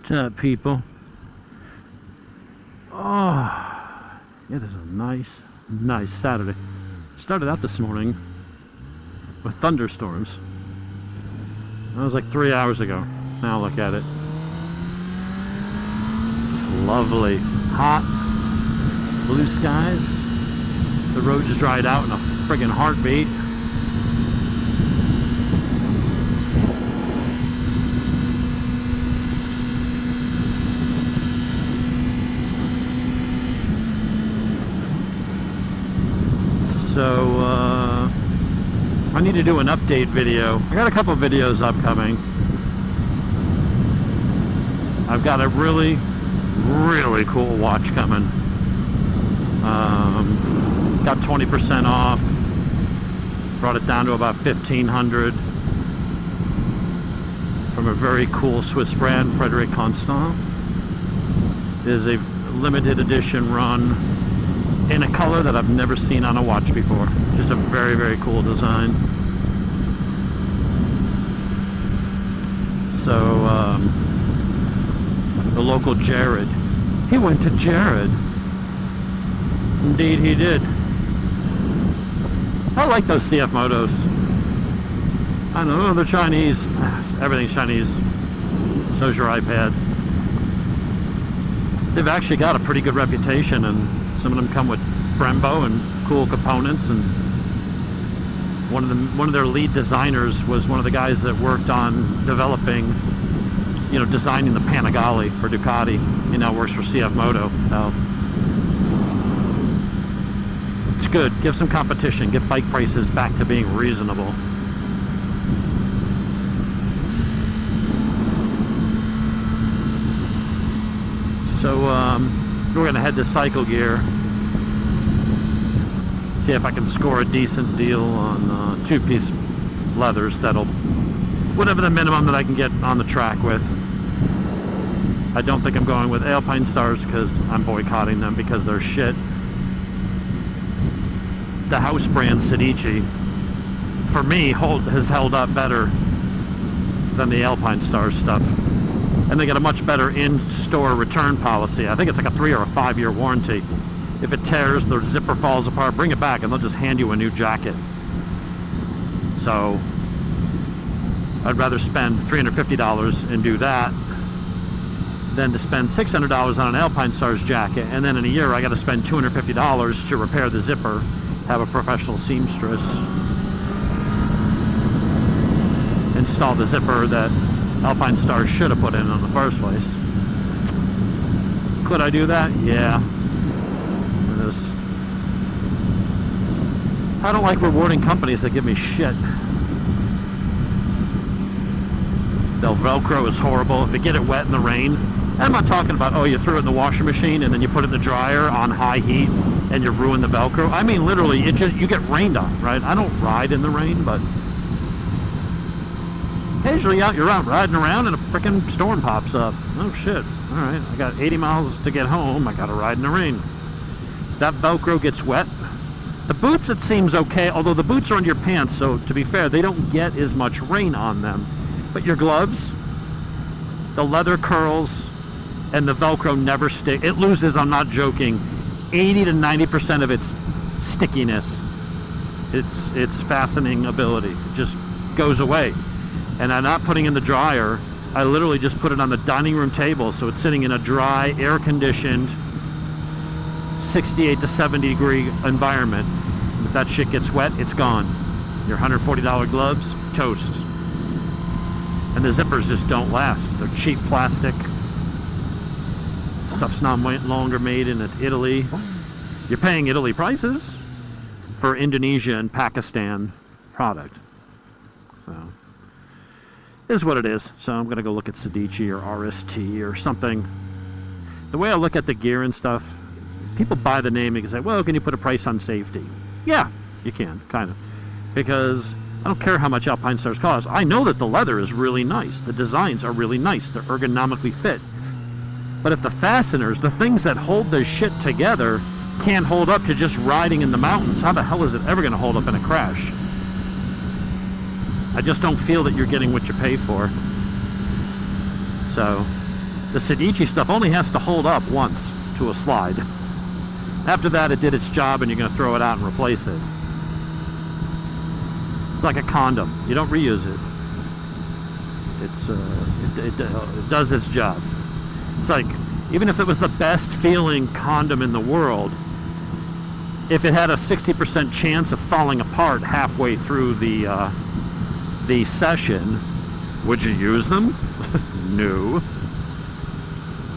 What's up, people? Oh, it is a nice Saturday. Started out this morning with thunderstorms. That was like 3 hours ago. Now look at it. It's lovely. Hot. Blue skies. The road just dried out in a friggin' heartbeat. So, I need to do an update video. I got a couple videos upcoming. I've got a really cool watch coming. Got 20% off. Brought it down to about $1,500 from a very cool Swiss brand, Frederic Constant. It is a limited edition run in a color that I've never seen on a watch before. Just a very cool design. So the local Jared, he went to Jared. Indeed he did. I like those CF Motos. I know they're Chinese. Everything's Chinese. So's your iPad. They've actually got a pretty good reputation, and some of them come with Brembo and cool components. And one of their lead designers was one of the guys that worked on developing, designing the Panigale for Ducati. He now works for CF Moto. So it's good. Give some competition. Get bike prices back to being reasonable. So we're gonna head to Cycle Gear. See if I can score a decent deal on two-piece leathers. That'll, whatever the minimum that I can get on the track with. I don't think I'm going with Alpine Stars because I'm boycotting them because they're shit. The house brand Sedici, for me, has held up better than the Alpine Stars stuff. And they get a much better in-store return policy. I think it's like a 3 or a 5 year warranty. If it tears, the zipper falls apart, bring it back and they'll just hand you a new jacket. So I'd rather spend $350 and do that than to spend $600 on an Alpine Stars jacket, and then in a year I got to spend $250 to repair the zipper, have a professional seamstress install the zipper that Alpine Stars should have put in the first place. Could I do that? Yeah. I don't like rewarding companies that give me shit. Their Velcro is horrible. If you get it wet in the rain, and I'm not talking about, you threw it in the washing machine and then you put it in the dryer on high heat and you ruin the Velcro. I mean, literally, you get rained on, right? I don't ride in the rain, but occasionally you're out riding around and a frickin' storm pops up. Oh shit. All right, I got 80 miles to get home. I gotta ride in the rain. That Velcro gets wet. The boots, it seems okay, although the boots are under your pants, so to be fair, they don't get as much rain on them. But your gloves, the leather curls, and the Velcro never stick. It loses, I'm not joking, 80 to 90% of its stickiness. Its fastening ability. It just goes away. And I'm not putting in the dryer. I literally just put it on the dining room table, so it's sitting in a dry, air-conditioned, 68 to 70 degree environment. If that shit gets wet, it's gone. Your $140 gloves, toast. And the zippers just don't last. They're cheap plastic. Stuff's not longer made in Italy. You're paying Italy prices for Indonesia and Pakistan product. So it is what it is. So I'm gonna go look at Sedici or RST or something. The way I look at the gear and stuff, people buy the name and say, well, can you put a price on safety? Yeah, you can, kind of. Because I don't care how much Alpine Stars cost. I know that the leather is really nice. The designs are really nice. They're ergonomically fit. But if the fasteners, the things that hold this shit together, can't hold up to just riding in the mountains, how the hell is it ever going to hold up in a crash? I just don't feel that you're getting what you pay for. So The Sedici stuff only has to hold up once to a slide. After that, it did its job, and you're going to throw it out and replace it. It's like a condom. You don't reuse it. It does its job. It's like, even if it was the best feeling condom in the world, if it had a 60% chance of falling apart halfway through the session, would you use them? No.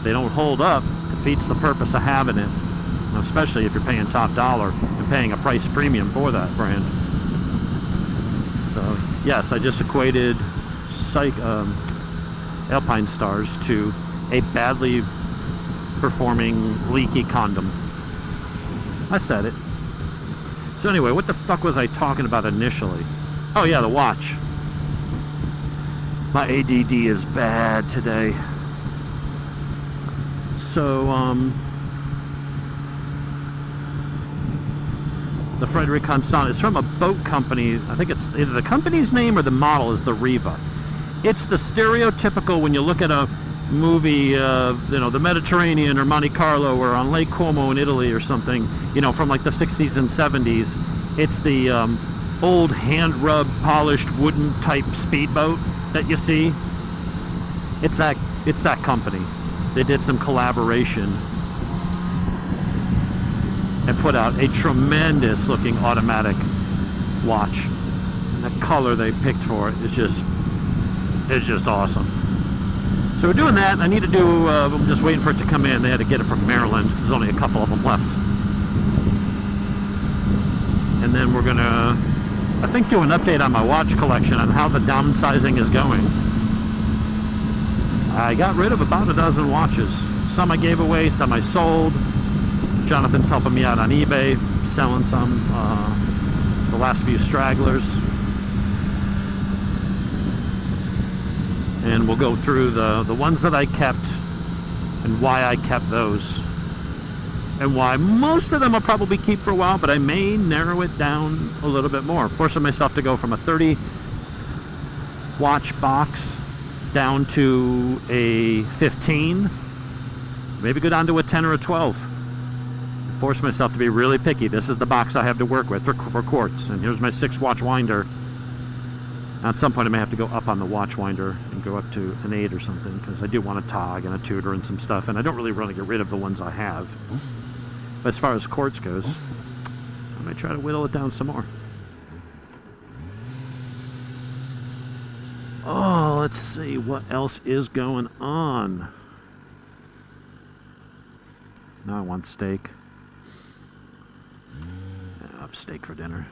They don't hold up. Defeats the purpose of having it, especially if you're paying top dollar and paying a price premium for that brand. So yes, I just equated Alpine Stars to a badly performing leaky condom. I said it. So anyway, what the fuck was I talking about initially? Oh yeah, the watch. My ADD is bad today. So, the Frederic Constant is from a boat company. I think it's either the company's name or the model is the Riva. It's the stereotypical, when you look at a movie of, the Mediterranean or Monte Carlo or on Lake Como in Italy or something, from like the 60s and 70s. It's the old hand-rubbed, polished wooden type speedboat that you see. It's that company. They did some collaboration and put out a tremendous looking automatic watch. And the color they picked for it is just awesome. So we're doing that. I need to do, I'm just waiting for it to come in. They had to get it from Maryland. There's only a couple of them left. And then we're going to, I think, do an update on my watch collection on how the downsizing is going. I got rid of about a dozen watches. Some I gave away, some I sold. Jonathan's helping me out on eBay, selling some, the last few stragglers. And we'll go through the ones that I kept and why I kept those. And why most of them I'll probably keep for a while, but I may narrow it down a little bit more. Forcing myself to go from a 30 watch box down to a 15. Maybe go down to a 10 or a 12. Force myself to be really picky. This is the box I have to work with for quartz. And here's my 6 watch winder. At some point I may have to go up on the watch winder and go up to an 8 or something, because I do want a tog and a Tudor and some stuff, and I don't really want to get rid of the ones I have. But as far as quartz goes, I might try to whittle it down some more. Oh, let's see what else is going on. Now I want steak. I'll have steak for dinner.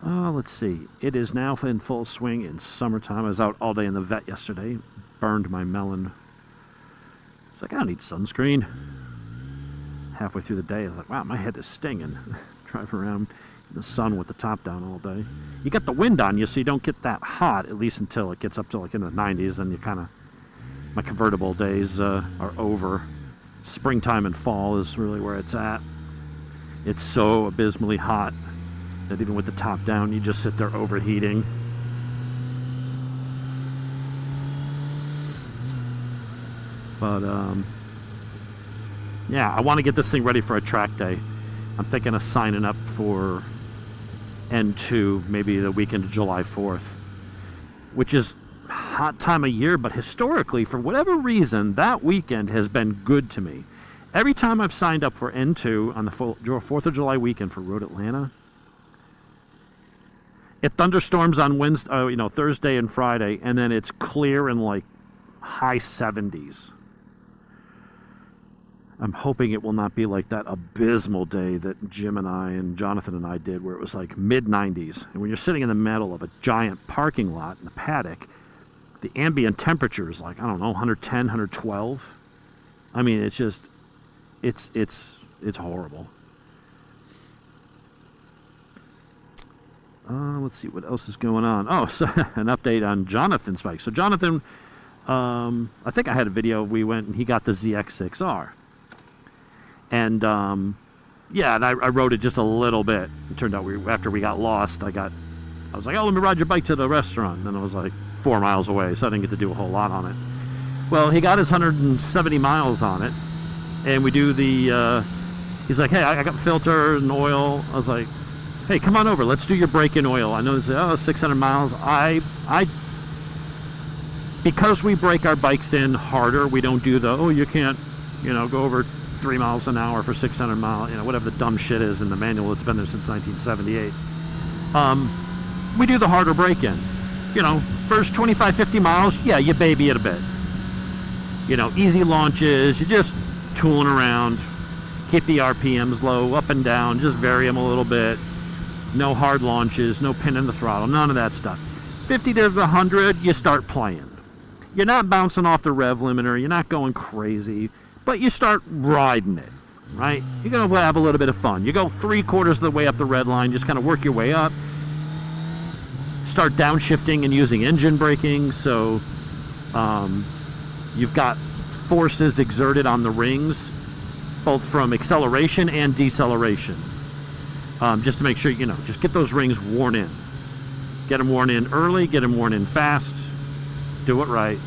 Let's see. It is now in full swing in summertime. I was out all day in the vet yesterday. Burned my melon. It's like, I don't need sunscreen. Halfway through the day, I was like, wow, my head is stinging. Driving around in the sun with the top down all day. You got the wind on you, so you don't get that hot, at least until it gets up to like in the 90s, and you kind of, my convertible days are over. Springtime and fall is really where it's at. It's so abysmally hot that even with the top down, you just sit there overheating. But, yeah, I want to get this thing ready for a track day. I'm thinking of signing up for N2 maybe the weekend of July 4th, which is a hot time of year, but historically, for whatever reason, that weekend has been good to me. Every time I've signed up for N2 on the 4th of July weekend for Road Atlanta, it thunderstorms on Wednesday, Thursday and Friday, and then it's clear in like high 70s. I'm hoping it will not be like that abysmal day that Jim and I and Jonathan and I did, where it was like mid-90s. And when you're sitting in the middle of a giant parking lot in a paddock, the ambient temperature is like, I don't know, 110, 112. I mean, it's just, it's horrible. Let's see what else is going on. Oh, so an update on Jonathan's bike. So Jonathan, I think I had a video. We went and he got the ZX6R. And, yeah, and I rode it just a little bit. It turned out after we got lost, I was like, oh, let me ride your bike to the restaurant. And then I was like 4 miles away, so I didn't get to do a whole lot on it. Well, he got his 170 miles on it, and we do the, he's like, hey, I got filter and oil. I was like, hey, come on over, let's do your break-in oil. I know it's 600 miles. Because we break our bikes in harder, we don't do you can't, go over 3 miles an hour for 600 miles, whatever the dumb shit is in the manual that's been there since 1978. We do the harder break-in. First 25, 50 miles, yeah, you baby it a bit. Easy launches, you're just tooling around, keep the RPMs low, up and down, just vary them a little bit. No hard launches, no pin in the throttle, none of that stuff. 50 to 100, you start playing. You're not bouncing off the rev limiter, you're not going crazy, but you start riding it, right? You're going to have a little bit of fun. You go 3/4 of the way up the red line, just kind of work your way up. Start downshifting and using engine braking, so you've got forces exerted on the rings, both from acceleration and deceleration. Just to make sure, just get those rings worn in. Get them worn in early, get them worn in fast. Do it right.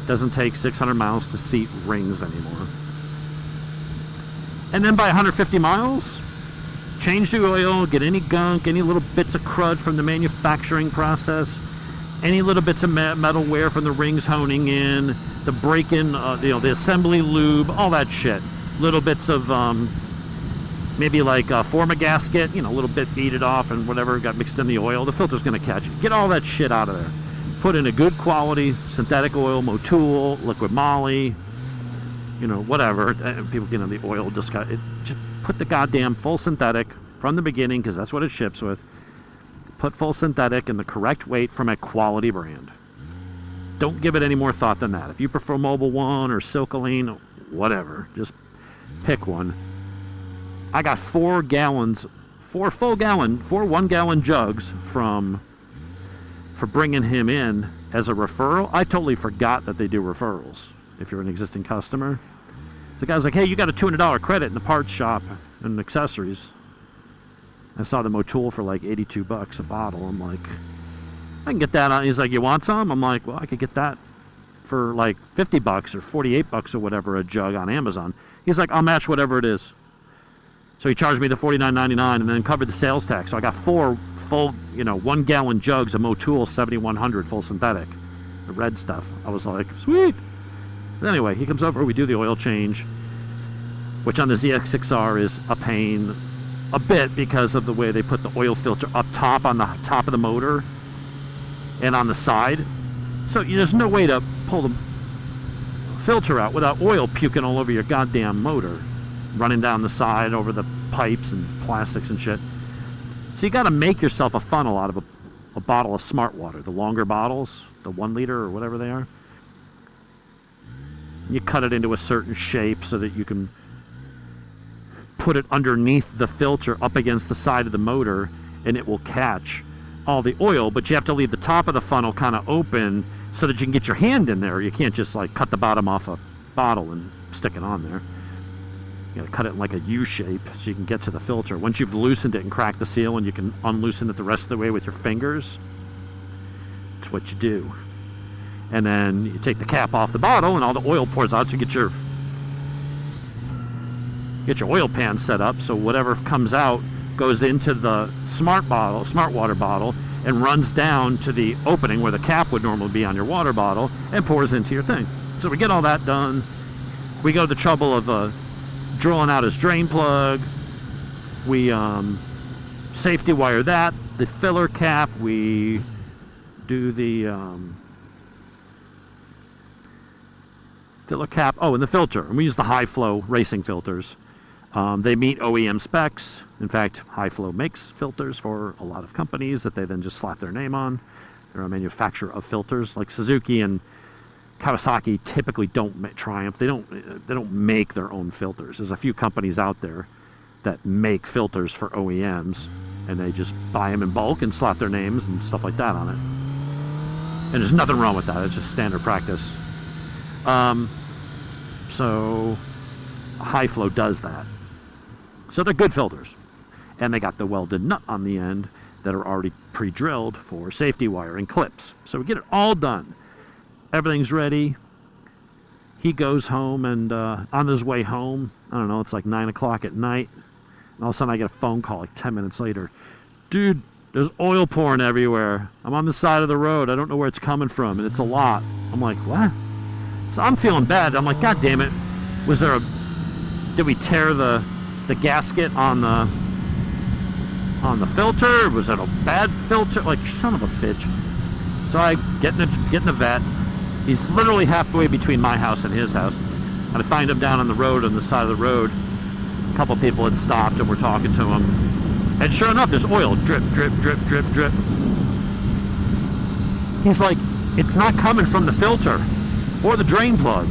Doesn't take 600 miles to seat rings anymore. And then by 150 miles, change the oil, get any gunk, any little bits of crud from the manufacturing process, any little bits of metal wear from the rings honing in, the break-in, the assembly lube, all that shit. Little bits of maybe like a forma gasket, a little bit beaded off and whatever got mixed in the oil. The filter's going to catch it. Get all that shit out of there. Put in a good quality synthetic oil, Motul, liquid moly, whatever. People get on the oil discount. Just put the goddamn full synthetic from the beginning, because that's what it ships with. Put full synthetic in the correct weight from a quality brand. Don't give it any more thought than that. If you prefer Mobil 1 or Silcoline, whatever, just pick one. I got 4 1-gallon jugs for bringing him in as a referral. I totally forgot that they do referrals if you're an existing customer. The guy's like, hey, you got a $200 credit in the parts shop and accessories. I saw the Motul for like $82 a bottle. I'm like, I can get that on. He's like, you want some? I'm like, well, I could get that for like $50 or $48 or whatever a jug on Amazon. He's like, I'll match whatever it is. So he charged me the $49.99 and then covered the sales tax. So I got 4 full, 1-gallon jugs of Motul 7100 full synthetic, the red stuff. I was like, sweet. But anyway, he comes over, we do the oil change, which on the ZX6R is a pain a bit because of the way they put the oil filter up top on the top of the motor and on the side. So there's no way to pull the filter out without oil puking all over your goddamn motor, running down the side over the pipes and plastics and shit. So you got to make yourself a funnel out of a bottle of Smart Water, the longer bottles, the 1 liter or whatever they are. You cut it into a certain shape so that you can put it underneath the filter up against the side of the motor, and it will catch all the oil, but you have to leave the top of the funnel kind of open so that you can get your hand in there. You can't just like cut the bottom off a bottle and stick it on there. You gotta cut it in like a U shape so you can get to the filter. Once you've loosened it and cracked the seal, and you can unloosen it the rest of the way with your fingers, that's what you do. And then you take the cap off the bottle and all the oil pours out, so you get your oil pan set up so whatever comes out goes into the Smart Water bottle, and runs down to the opening where the cap would normally be on your water bottle and pours into your thing. So we get all that done. We go to the trouble of drilling out his drain plug. We safety wire that, the filler cap. We do the filler cap. Oh, and the filter. And we use the high flow racing filters. They meet OEM specs. In fact, High Flow makes filters for a lot of companies that they then just slap their name on. They're a manufacturer of filters. Like Suzuki and Kawasaki typically don't Triumph. They don't make their own filters. There's a few companies out there that make filters for OEMs, and they just buy them in bulk and slap their names and stuff like that on it. And there's nothing wrong with that. It's just standard practice. So High Flow does that. So they're good filters. And they got the welded nut on the end that are already pre-drilled for safety wire and clips. So we get it all done. Everything's ready. he goes home, and on his way home, I don't know, it's like 9 o'clock at night, and all of a sudden I get a phone call like 10 minutes later. Dude, there's oil pouring everywhere. I'm on the side of the road. I don't know where it's coming from, and it's a lot. I'm like, what? So I'm feeling bad. I'm like, God damn it. Did we tear the gasket on the filter? Was it a bad filter? Like, son of a bitch. So I get in the vet. He's literally halfway between my house and his house. And I find him down on the road, on the side of the road. A couple people had stopped and were talking to him. And sure enough, there's oil. Drip, drip, drip, drip, drip. He's like, it's not coming from the filter or the drain plug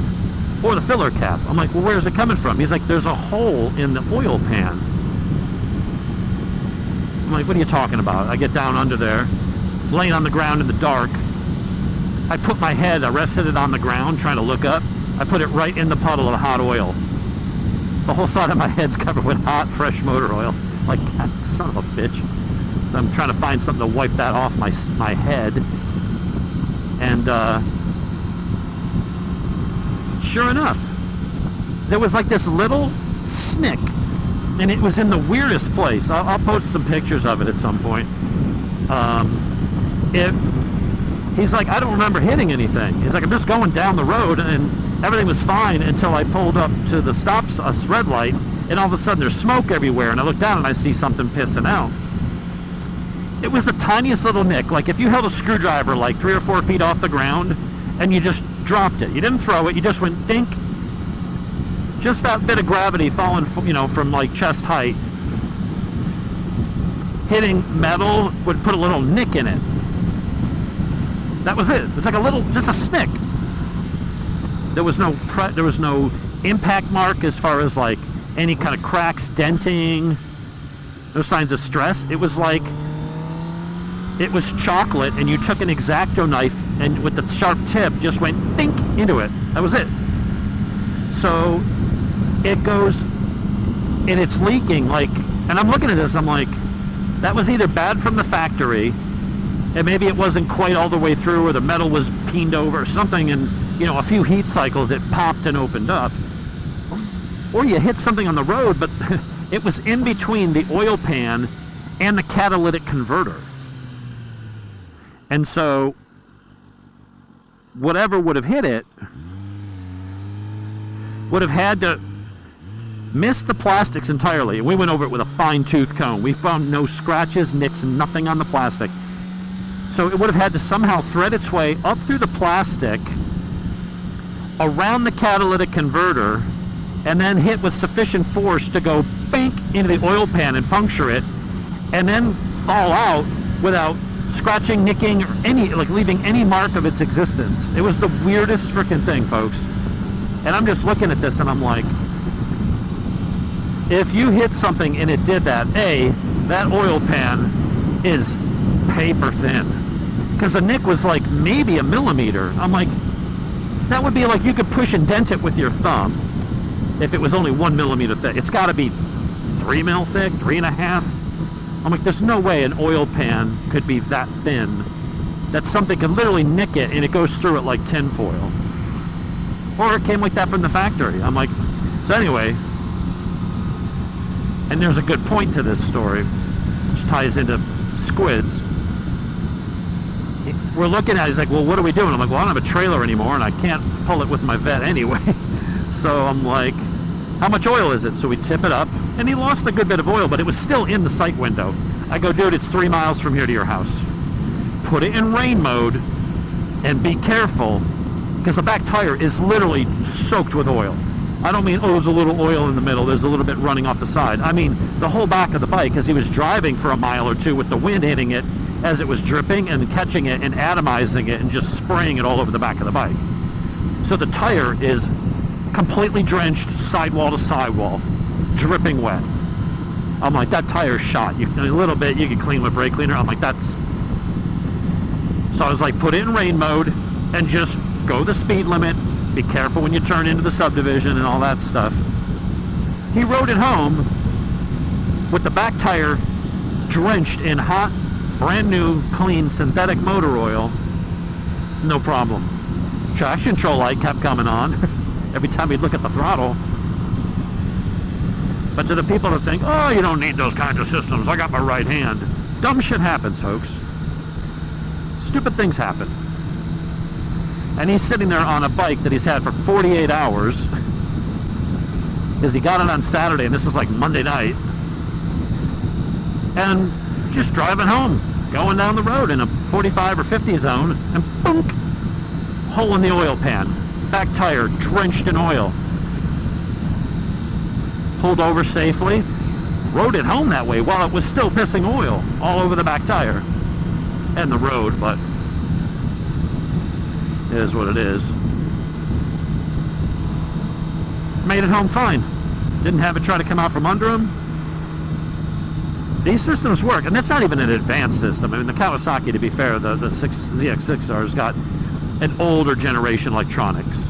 or the filler cap. I'm like, well, where's it coming from? He's like, there's a hole in the oil pan. I'm like, what are you talking about? I get down under there, laying on the ground in the dark. I put my head, I rested it on the ground trying to look up. I put it right in the puddle of hot oil. The whole side of my head's covered with hot, fresh motor oil. Like, God, son of a bitch. So I'm trying to find something to wipe that off my head. And sure enough, there was like this little snick, and it was in the weirdest place. I'll post some pictures of it at some point. He's like, I don't remember hitting anything. He's like, I'm just going down the road, and everything was fine until I pulled up to the red light, and all of a sudden there's smoke everywhere, and I look down and I see something pissing out. It was the tiniest little nick, like if you held a screwdriver like 3 or 4 feet off the ground and you just dropped it. You didn't throw it, you just went dink. Just that bit of gravity falling, from like chest height, hitting metal would put a little nick in it. That was it. It's like just a snick. There was no impact mark as far as like any kind of cracks, denting, no signs of stress. It was like, it was chocolate, and you took an X-Acto knife and with the sharp tip just went dink into it. That was it. So it goes, and it's leaking, like, and I'm looking at this, I'm like, that was either bad from the factory, and maybe it wasn't quite all the way through, or the metal was peened over or something, and a few heat cycles it popped and opened up, or you hit something on the road, but it was in between the oil pan and the catalytic converter. And so whatever would have hit it would have had to miss the plastics entirely. We went over it with a fine-tooth comb. We found no scratches, nicks, nothing on the plastic. So it would have had to somehow thread its way up through the plastic, around the catalytic converter, and then hit with sufficient force to go bank into the oil pan and puncture it, and then fall out without scratching, nicking, or leaving any mark of its existence. It was the weirdest freaking thing, folks. And I'm just looking at this and I'm like, if you hit something and it did that, that oil pan is paper thin. Because the nick was like maybe a millimeter. I'm like, that would be like you could push and dent it with your thumb if it was only 1 millimeter thick. It's got to be 3 mil thick, 3.5. I'm like, there's no way an oil pan could be that thin that something could literally nick it and it goes through it like tin foil. Or it came like that from the factory. I'm like, so anyway, and there's a good point to this story, which ties into squids. We're looking at it, he's like, well, what are we doing? I'm like, well, I don't have a trailer anymore and I can't pull it with my vet anyway. So I'm like, how much oil is it? So we tip it up, and he lost a good bit of oil, but it was still in the sight window. I go, dude, it's 3 miles from here to your house. Put it in rain mode and be careful, because the back tire is literally soaked with oil. I don't mean, there's a little oil in the middle, there's a little bit running off the side. I mean the whole back of the bike, because he was driving for a mile or two with the wind hitting it as it was dripping and catching it and atomizing it and just spraying it all over the back of the bike. So the tire is completely drenched, sidewall to sidewall, dripping wet. I'm like, that tire's shot. A little bit, you can clean with brake cleaner. I'm like, that's... So I was like, put it in rain mode and just go the speed limit. Be careful when you turn into the subdivision and all that stuff. He rode it home with the back tire drenched in hot, brand new, clean synthetic motor oil. No problem. Traction control light kept coming on. every time he'd look at the throttle. But to the people that think, oh, you don't need those kinds of systems, I got my right hand. Dumb shit happens, folks. Stupid things happen. And he's sitting there on a bike that he's had for 48 hours. Because he got it on Saturday, and this is like Monday night. And just driving home, going down the road in a 45 or 50 zone, and boom, hole in the oil pan. Back tire drenched in oil. Pulled over safely, rode it home that way while it was still pissing oil all over the back tire and the road, but it is what it is. Made it home fine. Didn't have it try to come out from under him. These systems work, and that's not even an advanced system. I mean, the Kawasaki, to be fair, the ZX6R's got an older generation electronics.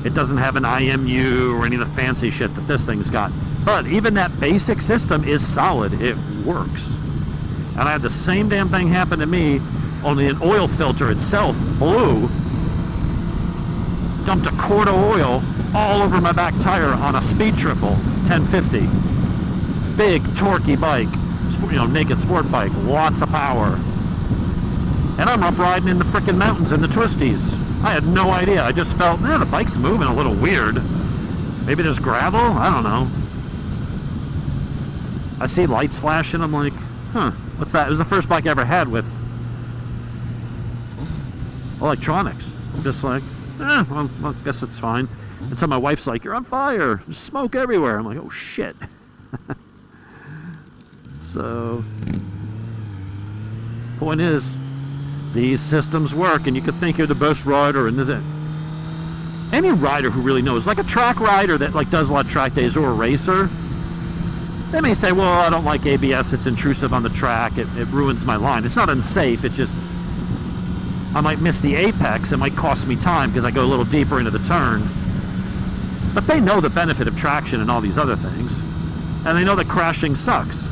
It doesn't have an IMU or any of the fancy shit that this thing's got. But even that basic system is solid. It works. And I had the same damn thing happen to me, only an oil filter itself blew. Dumped a quart of oil all over my back tire on a speed triple, 1050. Big, torquey bike. Naked sport bike. Lots of power. And I'm up riding in the frickin' mountains in the twisties. I had no idea. I just felt, the bike's moving a little weird. Maybe there's gravel? I don't know. I see lights flashing. I'm like, huh, what's that? It was the first bike I ever had with electronics. I'm just like, well, I guess it's fine. Until my wife's like, you're on fire. There's smoke everywhere. I'm like, oh, shit. So, point is, these systems work, and you could think you're the best rider, and this is it. Any rider who really knows, like a track rider that like does a lot of track days, or a racer, they may say, well, I don't like ABS, it's intrusive on the track, it ruins my line. It's not unsafe, it just, I might miss the apex, it might cost me time because I go a little deeper into the turn. But they know the benefit of traction and all these other things, and they know that crashing sucks.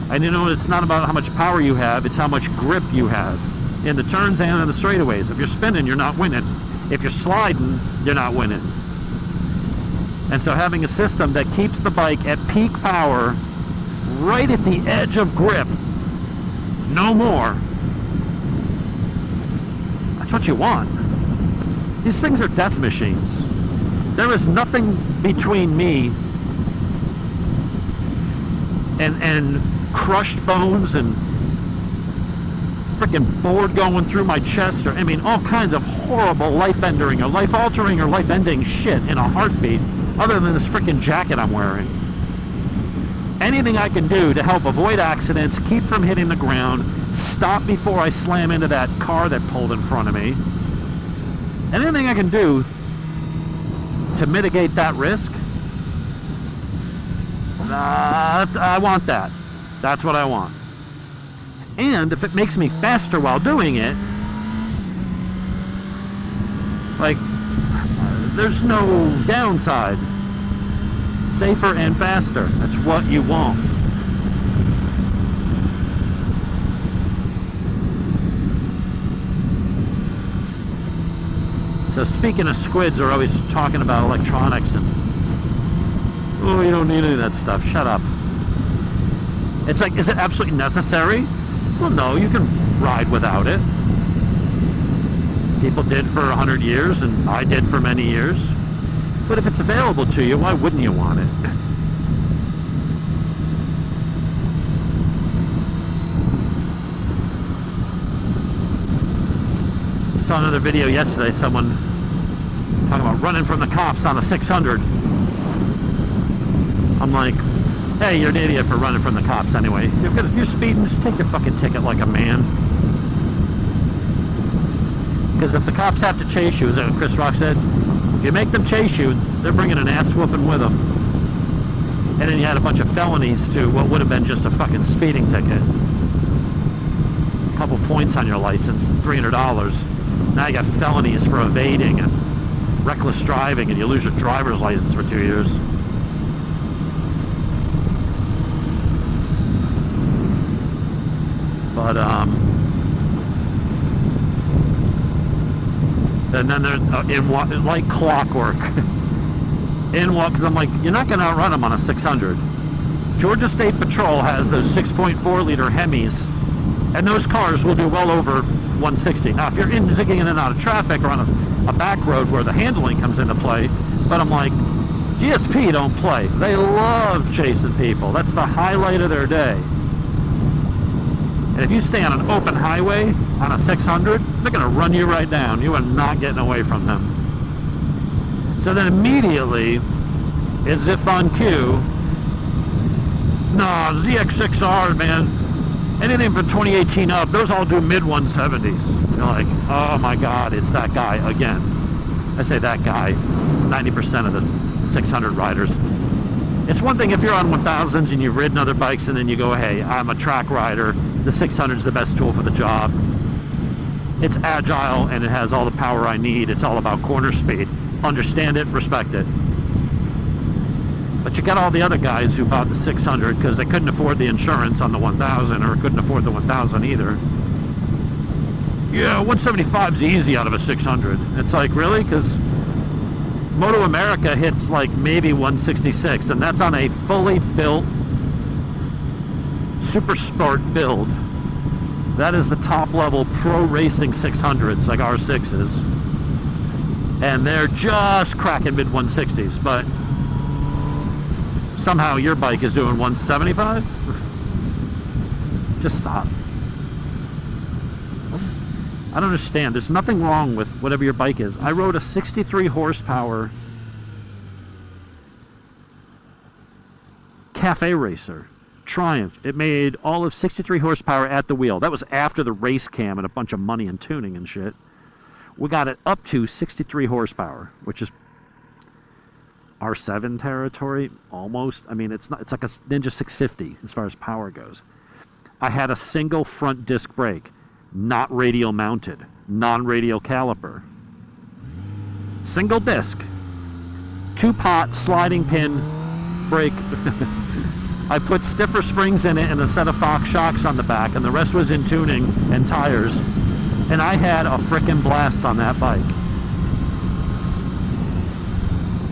And you know, it's not about how much power you have, it's how much grip you have. In the turns and in the straightaways. If you're spinning, you're not winning. If you're sliding, you're not winning. And so having a system that keeps the bike at peak power, right at the edge of grip, no more, that's what you want. These things are death machines. There is nothing between me and crushed bones and freaking board going through my chest, or I mean all kinds of horrible life-ending or life-altering or life-ending shit in a heartbeat, other than this freaking jacket I'm wearing. Anything I can do to help avoid accidents, keep from hitting the ground, stop before I slam into that car that pulled in front of me, anything I can do to mitigate that risk, I want that. That's what I want. And if it makes me faster while doing it, like, there's no downside. Safer and faster. That's what you want. So speaking of squids, they're always talking about electronics and, oh, you don't need any of that stuff. Shut up. It's like, is it absolutely necessary? Well, no, you can ride without it. People did for 100 years, and I did for many years. But if it's available to you, why wouldn't you want it? I saw another video yesterday, someone talking about running from the cops on a 600. I'm like, hey, you're an idiot for running from the cops anyway. If you're speeding, just take your fucking ticket like a man. Because if the cops have to chase you, as Chris Rock said, if you make them chase you, they're bringing an ass whooping with them. And then you had a bunch of felonies to what would have been just a fucking speeding ticket. A couple points on your license, $300. Now you got felonies for evading and reckless driving, and you lose your driver's license for 2 years. But and then they're in like clockwork. in what? Because I'm like, you're not going to outrun them on a 600. Georgia State Patrol has those 6.4 liter Hemis, and those cars will do well over 160. Now, if you're zigging in and out of traffic or on a back road where the handling comes into play, but I'm like, GSP don't play. They love chasing people. That's the highlight of their day. And if you stay on an open highway on a 600, they're going to run you right down. You are not getting away from them. So then immediately, as if on cue, no, ZX6R, man, anything from 2018 up, those all do mid-170s. You're like, oh my God, it's that guy again. I say that guy, 90% of the 600 riders. It's one thing if you're on 1000s and you've ridden other bikes and then you go, hey, I'm a track rider, the 600 is the best tool for the job. It's agile and it has all the power I need. It's all about corner speed. Understand it, respect it. But you got all the other guys who bought the 600 because they couldn't afford the insurance on the 1000 or couldn't afford the 1000 either. Yeah, 175's easy out of a 600. It's like, really? Because Moto America hits like maybe 166, and that's on a fully built super sport build. That is the top level pro racing 600s, like R6s. And they're just cracking mid 160s, but somehow your bike is doing 175? Just stop. I don't understand. There's nothing wrong with whatever your bike is. I rode a 63 horsepower Cafe Racer Triumph. It made all of 63 horsepower at the wheel. That was after the race cam and a bunch of money and tuning and shit. We got it up to 63 horsepower, which is R7 territory, almost. I mean, it's not. It's like a Ninja 650 as far as power goes. I had a single front disc brake, not radial mounted, non-radial caliper. Single disc, 2-pot sliding pin brake. I put stiffer springs in it and a set of Fox shocks on the back, and the rest was in tuning and tires. And I had a frickin' blast on that bike.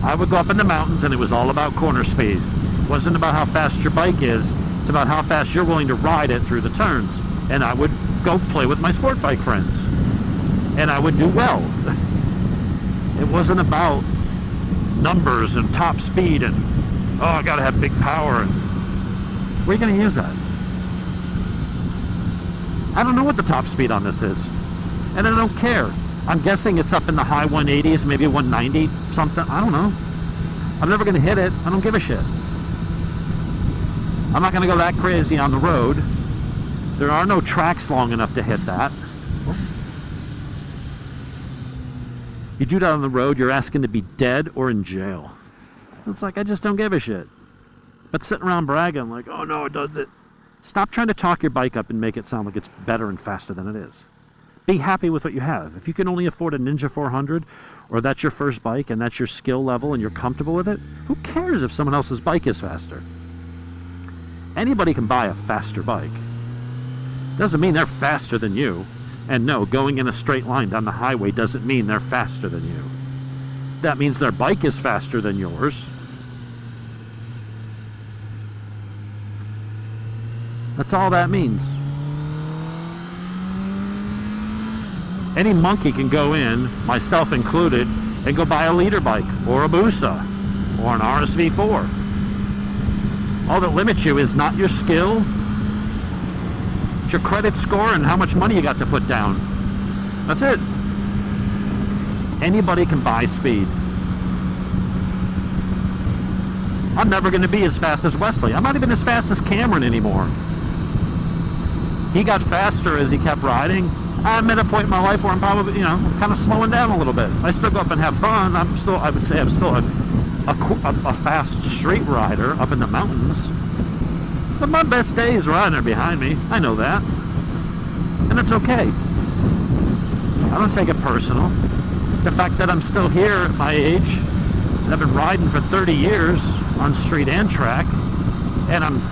I would go up in the mountains and it was all about corner speed. It wasn't about how fast your bike is, it's about how fast you're willing to ride it through the turns. And I would go play with my sport bike friends. And I would do well. It wasn't about numbers and top speed and, oh, I gotta have big power. And where are you gonna use that? I don't know what the top speed on this is. And I don't care. I'm guessing it's up in the high 180s, maybe 190, something. I don't know. I'm never going to hit it. I don't give a shit. I'm not going to go that crazy on the road. There are no tracks long enough to hit that. You do that on the road, you're asking to be dead or in jail. It's like, I just don't give a shit. But sitting around bragging like, oh no, it does it. Stop trying to talk your bike up and make it sound like it's better and faster than it is. Be happy with what you have. If you can only afford a Ninja 400, or that's your first bike and that's your skill level and you're comfortable with it, who cares if someone else's bike is faster? Anybody can buy a faster bike. Doesn't mean they're faster than you. And no, going in a straight line down the highway doesn't mean they're faster than you. That means their bike is faster than yours. That's all that means. Any monkey can go in, myself included, and go buy a leader bike, or a Busa, or an RSV4. All that limits you is not your skill, it's your credit score and how much money you got to put down. That's it. Anybody can buy speed. I'm never going to be as fast as Wesley. I'm not even as fast as Cameron anymore. He got faster as he kept riding. I'm at a point in my life where I'm probably, kind of slowing down a little bit. I still go up and have fun. I would say I'm still a fast street rider up in the mountains. But my best days riding are behind me. I know that. And it's okay. I don't take it personal. The fact that I'm still here at my age, and I've been riding for 30 years on street and track, and I'm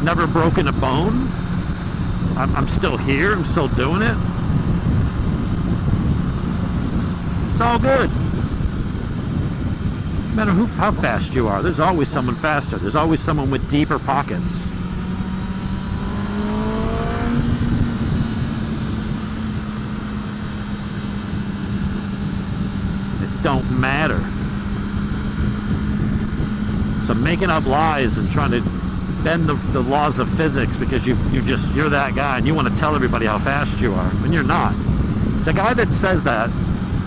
never broken a bone. I'm still here. I'm still doing it. It's all good. matter how fast you are, there's always someone faster. There's always someone with deeper pockets. It don't matter. So making up lies and trying to bend the laws of physics because you're that guy and you want to tell everybody how fast you are when you're not. The guy that says that,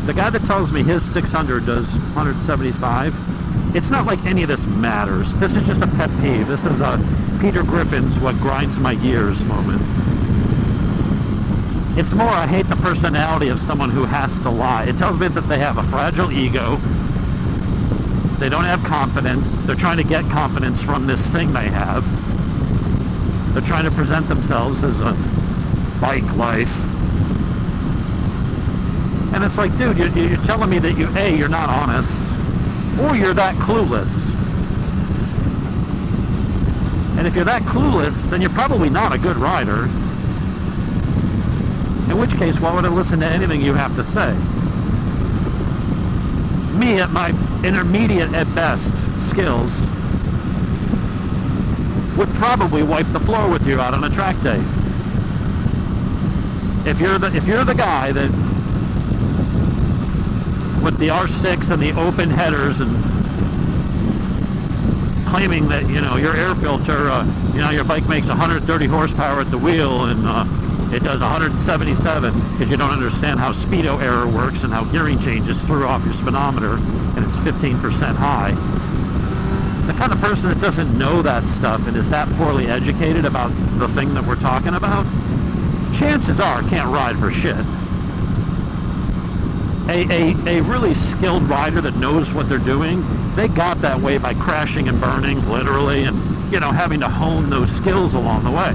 the guy that tells me his 600 does 175, it's not like any of this matters. This is just a pet peeve. This is a Peter Griffin's what grinds my gears moment. It's more, I hate the personality of someone who has to lie. It tells me that they have a fragile ego. They don't have confidence. They're trying to get confidence from this thing they have. They're trying to present themselves as a bike life. And it's like, dude, you're telling me that you're not honest, or you're that clueless. And if you're that clueless, then you're probably not a good rider. In which case, why would I listen to anything you have to say? Me, at my intermediate at best skills, would probably wipe the floor with you out on a track day. If you're the guy that with the R6 and the open headers and claiming that your air filter, your bike makes 130 horsepower at the wheel and it does 177 because you don't understand how speedo error works and how gearing changes threw off your speedometer and it's 15% high. The kind of person that doesn't know that stuff and is that poorly educated about the thing that we're talking about, chances are can't ride for shit. A really skilled rider that knows what they're doing, they got that way by crashing and burning, literally, and having to hone those skills along the way.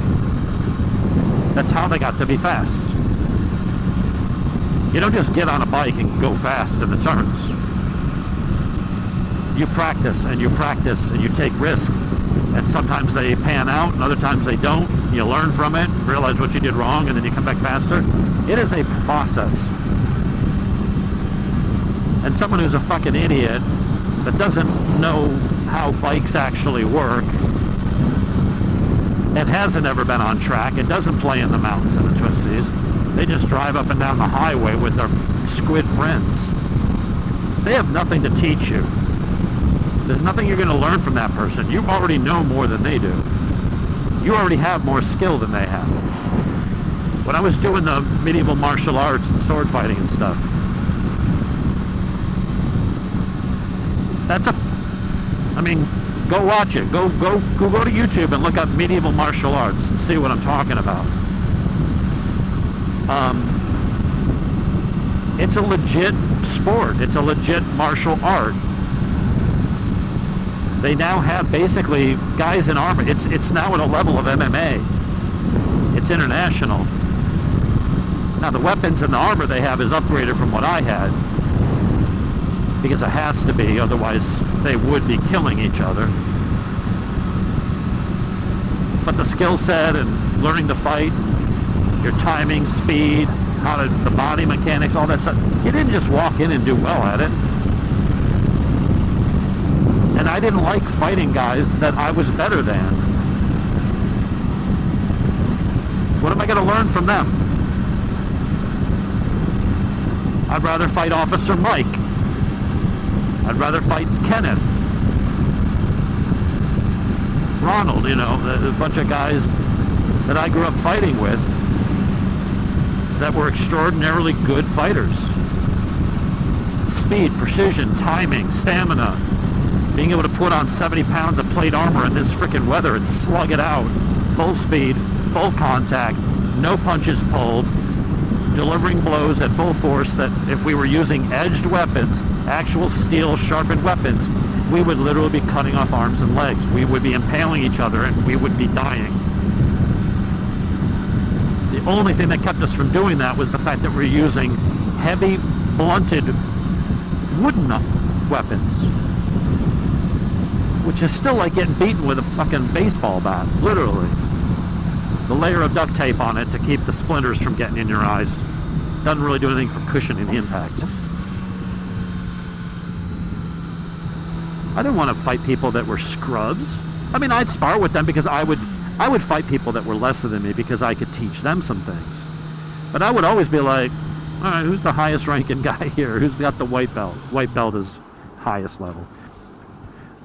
That's how they got to be fast. You don't just get on a bike and go fast in the turns. You practice and you practice and you take risks, and sometimes they pan out and other times they don't. You learn from it, realize what you did wrong, and then you come back faster. It is a process. And someone who's a fucking idiot that doesn't know how bikes actually work and hasn't ever been on track and doesn't play in the mountains and the twisties, they just drive up and down the highway with their squid friends. They have nothing to teach you. There's nothing you're going to learn from that person. You already know more than they do. You already have more skill than they have. When I was doing the medieval martial arts and sword fighting and stuff, go watch it. Go to YouTube and look up medieval martial arts and see what I'm talking about. It's a legit sport. It's a legit martial art. They now have basically guys in armor. It's now at a level of MMA. It's international. Now the weapons and the armor they have is upgraded from what I had, because it has to be, otherwise they would be killing each other. But the skill set and learning to fight, your timing, speed, the body mechanics, all that stuff, you didn't just walk in and do well at it. And I didn't like fighting guys that I was better than. What am I going to learn from them? I'd rather fight Officer Mike. I'd rather fight Kenneth, Ronald, a bunch of guys that I grew up fighting with that were extraordinarily good fighters. Speed, precision, timing, stamina, being able to put on 70 pounds of plate armor in this frickin' weather and slug it out, full speed, full contact, no punches pulled, delivering blows at full force that if we were using edged weapons, actual steel sharpened weapons, we would literally be cutting off arms and legs. We would be impaling each other and we would be dying. The only thing that kept us from doing that was the fact that we're using heavy, blunted, wooden weapons, which is still like getting beaten with a fucking baseball bat, literally. The layer of duct tape on it to keep the splinters from getting in your eyes doesn't really do anything for cushioning the impact. I didn't want to fight people that were scrubs. I mean, I'd spar with them because I would fight people that were lesser than me because I could teach them some things. But I would always be like, all right, who's the highest ranking guy here? Who's got the white belt? White belt is highest level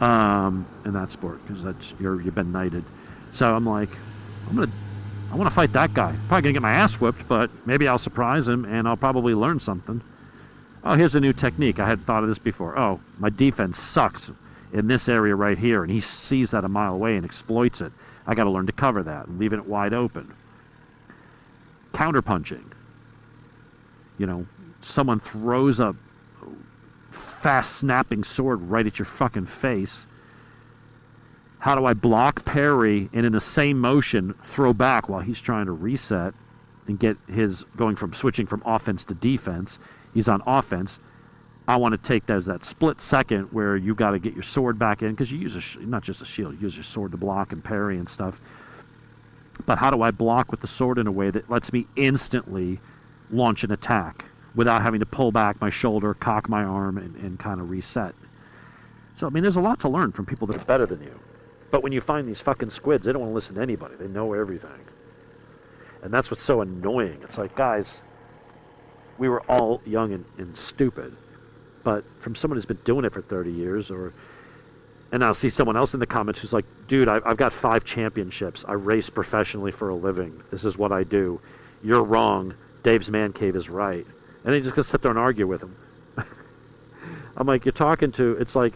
in that sport because that's you've been knighted. So I'm like, I want to fight that guy. Probably gonna get my ass whipped, but maybe I'll surprise him and I'll probably learn something. Oh, here's a new technique. I hadn't thought of this before. Oh, my defense sucks in this area right here, and he sees that a mile away and exploits it. I got to learn to cover that and leaving it wide open. Counterpunching. You know, someone throws a fast snapping sword right at your fucking face. How do I block, parry, and in the same motion throw back while he's trying to reset and get his switching from offense to defense? He's on offense. I want to take that split second where you got to get your sword back in because you use not just a shield, you use your sword to block and parry and stuff. But how do I block with the sword in a way that lets me instantly launch an attack without having to pull back my shoulder, cock my arm, and kind of reset? So, I mean, there's a lot to learn from people that are better than you. But when you find these fucking squids, they don't want to listen to anybody. They know everything. And that's what's so annoying. It's like, guys, we were all young and stupid. But from someone who's been doing it for 30 years, and I'll see someone else in the comments who's like, dude, I've got 5 championships. I race professionally for a living. This is what I do. You're wrong. Dave's Man Cave is right. And they just gonna sit there and argue with him. I'm like, it's like,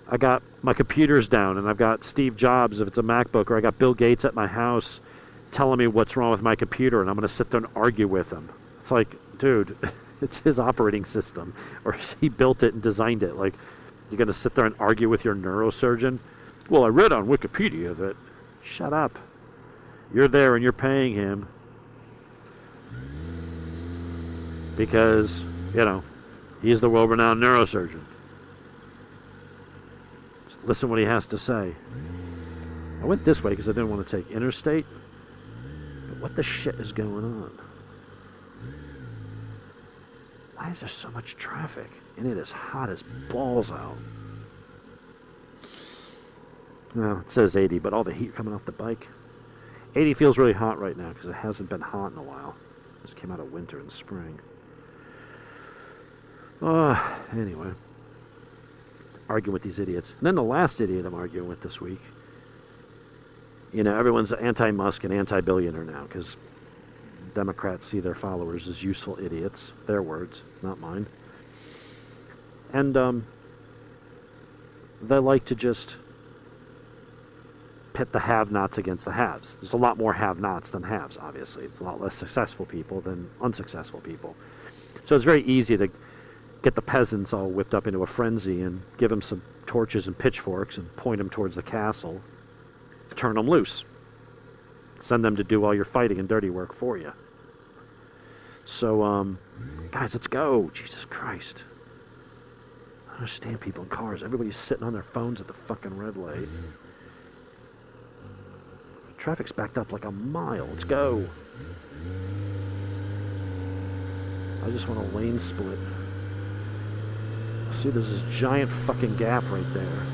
I got my computers down and I've got Steve Jobs, if it's a MacBook, or I got Bill Gates at my house telling me what's wrong with my computer, and I'm going to sit there and argue with him. It's like, dude, it's his operating system, or he built it and designed it. Like, you're going to sit there and argue with your neurosurgeon? Well, I read on Wikipedia that... Shut up. You're there and you're paying him because, he's the world-renowned neurosurgeon. Listen what he has to say. I went this way because I didn't want to take interstate. But what the shit is going on? Why is there so much traffic? And it is hot as balls out. Well, it says 80, but all the heat coming off the bike. 80 feels really hot right now because it hasn't been hot in a while. It just came out of winter and spring. Anyway. Arguing with these idiots. And then the last idiot I'm arguing with this week. Everyone's anti-Musk and anti-billionaire now because Democrats see their followers as useful idiots. Their words, not mine. And they like to just pit the have-nots against the haves. There's a lot more have-nots than haves, obviously. There's a lot less successful people than unsuccessful people. So it's very easy to get the peasants all whipped up into a frenzy and give them some torches and pitchforks and point them towards the castle. Turn them loose. Send them to do all your fighting and dirty work for you. So, guys, let's go. Jesus Christ. I don't understand people in cars. Everybody's sitting on their phones at the fucking red light. Traffic's backed up like a mile. Let's go. I just want a lane split. See, there's this giant fucking gap right there.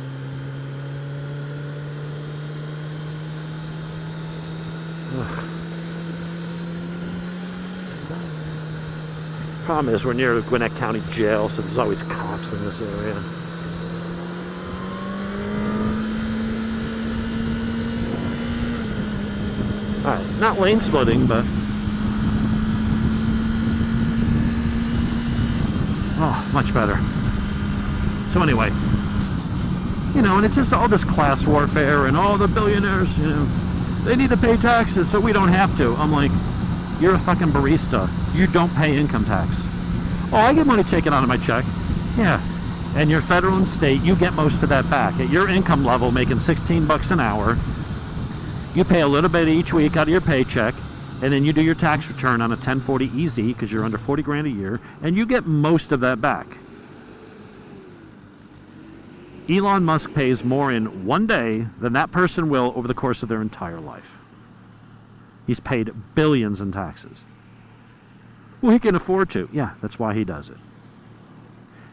Ugh. Problem is, we're near the Gwinnett County Jail, so there's always cops in this area. Alright, not lane splitting, but... Oh, much better. So anyway, and it's just all this class warfare and all the billionaires, they need to pay taxes so we don't have to. I'm like, you're a fucking barista. You don't pay income tax. Oh, I get money taken out of my check. Yeah. And your federal and state, you get most of that back. At your income level, making $16 an hour, you pay a little bit each week out of your paycheck, and then you do your tax return on a 1040 EZ because you're under 40 grand a year, and you get most of that back. Elon Musk pays more in one day than that person will over the course of their entire life. He's paid billions in taxes. Well, he can afford to. Yeah, that's why he does it.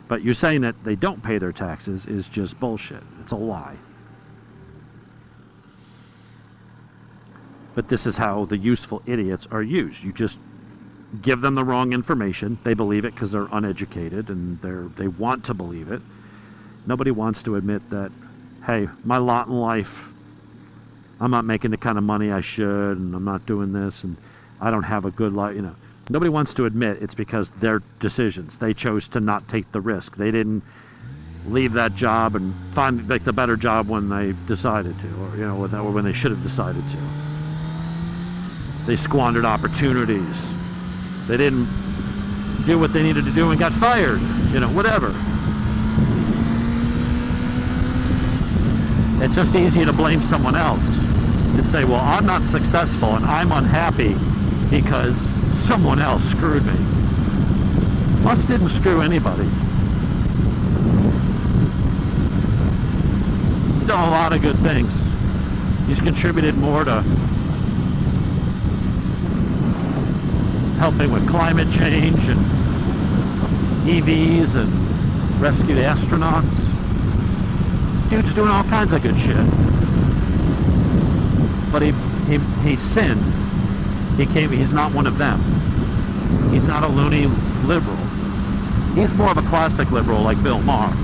But you saying that they don't pay their taxes is just bullshit. It's a lie. But this is how the useful idiots are used. You just give them the wrong information. They believe it because they're uneducated and they want to believe it. Nobody wants to admit that, hey, my lot in life, I'm not making the kind of money I should, and I'm not doing this, and I don't have a good life. Nobody wants to admit it's because their decisions. They chose to not take the risk. They didn't leave that job and find the better job when they decided to, or when they should have decided to. They squandered opportunities. They didn't do what they needed to do and got fired. Whatever. It's just easy to blame someone else and say, well, I'm not successful and I'm unhappy because someone else screwed me. Musk didn't screw anybody. He's done a lot of good things. He's contributed more to helping with climate change and EVs and rescued astronauts. Dude's doing all kinds of good shit. But he sinned. He's not one of them. He's not a loony liberal. He's more of a classic liberal like Bill Maher.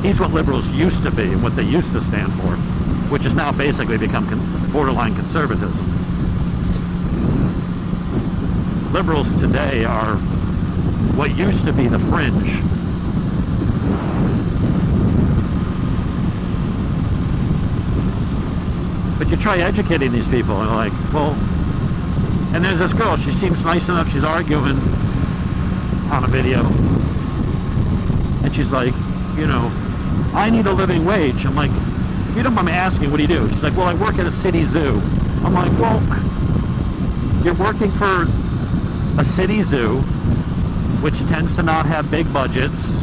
He's what liberals used to be and what they used to stand for, which has now basically become borderline conservatism. Liberals today are what used to be the fringe. But you try educating these people, and like, well, and there's this girl, she seems nice enough, she's arguing on a video, and she's like, I need a living wage. I'm like, if you don't mind me asking, what do you do? She's like, well, I work at a city zoo. I'm like, well, you're working for a city zoo, which tends to not have big budgets.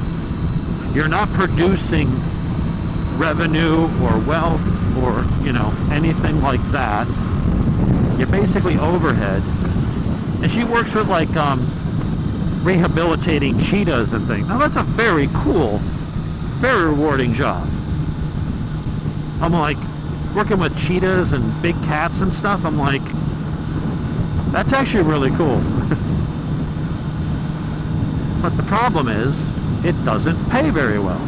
You're not producing revenue or wealth or, anything like that. You're basically overhead. And she works with like rehabilitating cheetahs and things. Now that's a very cool, very rewarding job. I'm like, working with cheetahs and big cats and stuff, I'm like, that's actually really cool. But the problem is, it doesn't pay very well.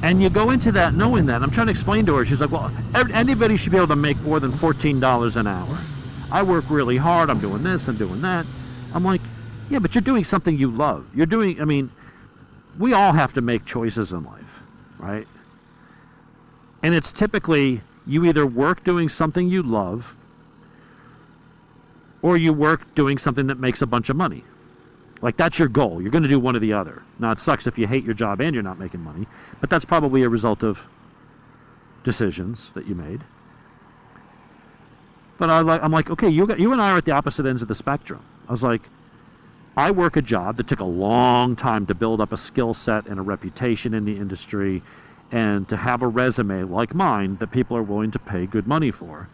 And you go into that knowing that. I'm trying to explain to her. She's like, well, anybody should be able to make more than $14 an hour. I work really hard. I'm doing this. I'm doing that. I'm like, yeah, but you're doing something you love. We all have to make choices in life, right? And it's typically you either work doing something you love or you work doing something that makes a bunch of money. Like, that's your goal. You're going to do one or the other. Now, it sucks if you hate your job and you're not making money, but that's probably a result of decisions that you made. But I'm like, okay, you and I are at the opposite ends of the spectrum. I was like, I work a job that took a long time to build up a skill set and a reputation in the industry and to have a resume like mine that people are willing to pay good money for.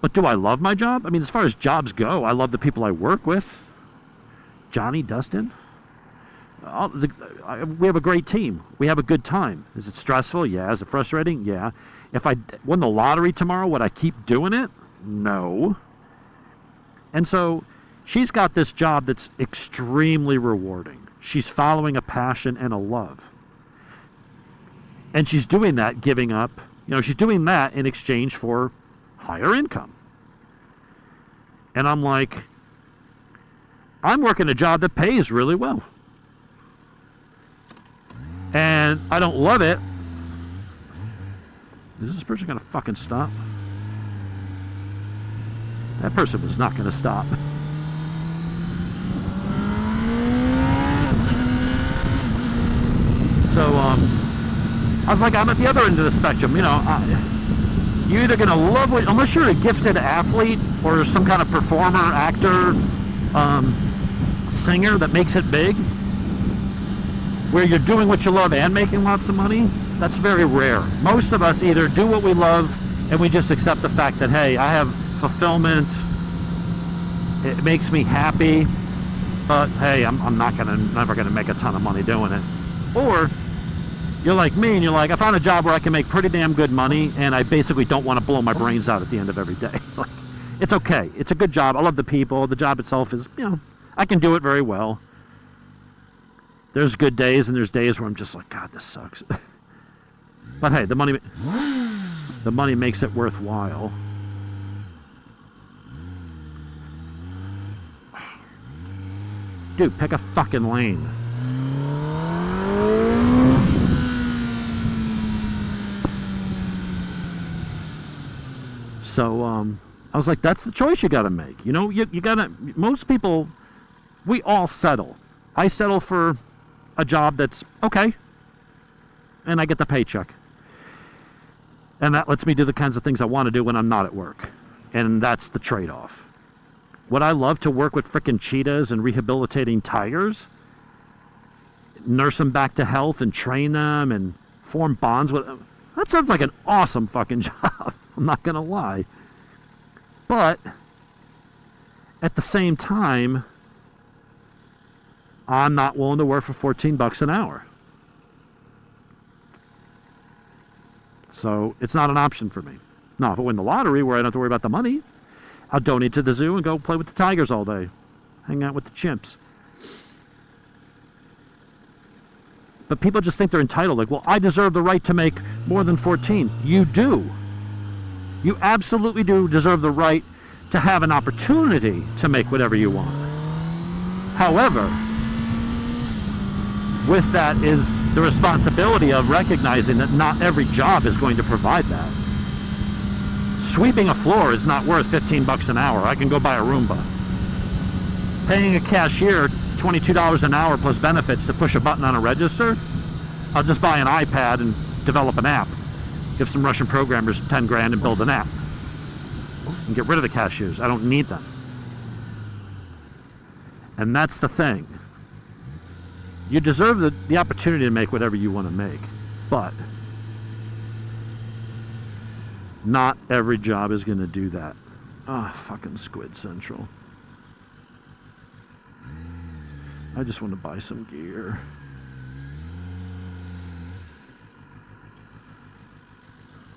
But do I love my job? As far as jobs go, I love the people I work with. Johnny, Dustin. We have a great team. We have a good time. Is it stressful? Yeah. Is it frustrating? Yeah. If I won the lottery tomorrow, would I keep doing it? No. And so she's got this job that's extremely rewarding. She's following a passion and a love. And she's doing that, giving up. She's doing that in exchange for higher income. And I'm like, I'm working a job that pays really well. And I don't love it. Is this person going to fucking stop? That person was not going to stop. So, I was like, I'm at the other end of the spectrum. You're either going to love it, unless you're a gifted athlete or some kind of performer, actor, singer that makes it big, where you're doing what you love and making lots of money, that's very rare. Most of us either do what we love and we just accept the fact that, hey, I have fulfillment, it makes me happy, but hey, I'm never gonna make a ton of money doing it. Or you're like me and you're like, I found a job where I can make pretty damn good money and I basically don't want to blow my brains out at the end of every day. Like, it's okay. It's a good job. I love the people. The job itself is, I can do it very well. There's good days and there's days where I'm just like, God, this sucks. But hey, the money makes it worthwhile. Dude, pick a fucking lane. So, I was like, that's the choice you gotta make. You gotta, most people, we all settle. I settle for a job that's okay, and I get the paycheck. And that lets me do the kinds of things I want to do when I'm not at work. And that's the trade-off. Would I love to work with frickin' cheetahs and rehabilitating tigers? Nurse them back to health and train them and form bonds with them? That sounds like an awesome fucking job. I'm not gonna lie. But at the same time, I'm not willing to work for $14 an hour. So it's not an option for me. Now, if I win the lottery where I don't have to worry about the money, I'll donate to the zoo and go play with the tigers all day. Hang out with the chimps. But people just think they're entitled. Like, well, I deserve the right to make more than 14. You do. You absolutely do deserve the right to have an opportunity to make whatever you want. However, with that is the responsibility of recognizing that not every job is going to provide that. Sweeping a floor is not worth $15 an hour. I can go buy a Roomba. Paying a cashier $22 an hour plus benefits to push a button on a register, I'll just buy an iPad and develop an app. Give some Russian programmers 10 grand and build an app. And get rid of the cashiers. I don't need them. And that's the thing. You deserve the opportunity to make whatever you want to make. But not every job is going to do that. Fucking Squid Central. I just want to buy some gear.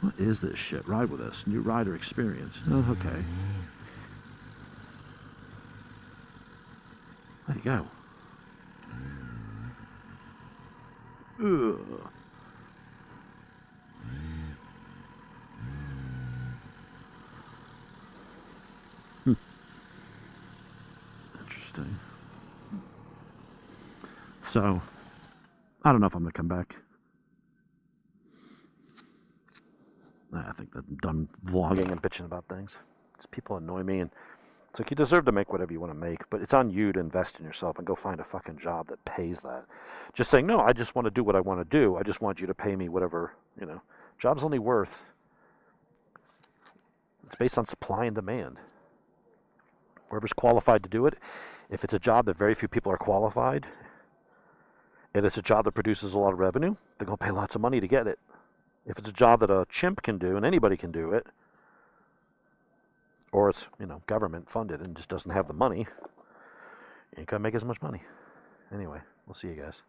What is this shit? Ride with us. New rider experience. Oh, okay. Where'd he go? Ugh. Interesting. So, I don't know if I'm going to come back. I think that I'm done vlogging and bitching about things. Because people annoy me, and it's like, you deserve to make whatever you want to make, but it's on you to invest in yourself and go find a fucking job that pays that. Just saying, no, I just want to do what I want to do. I just want you to pay me whatever, Job's only worth, it's based on supply and demand. Whoever's qualified to do it, if it's a job that very few people are qualified, and it's a job that produces a lot of revenue, they're going to pay lots of money to get it. If it's a job that a chimp can do and anybody can do it, or it's, government funded and just doesn't have the money, you ain't going to make as much money. Anyway, we'll see you guys.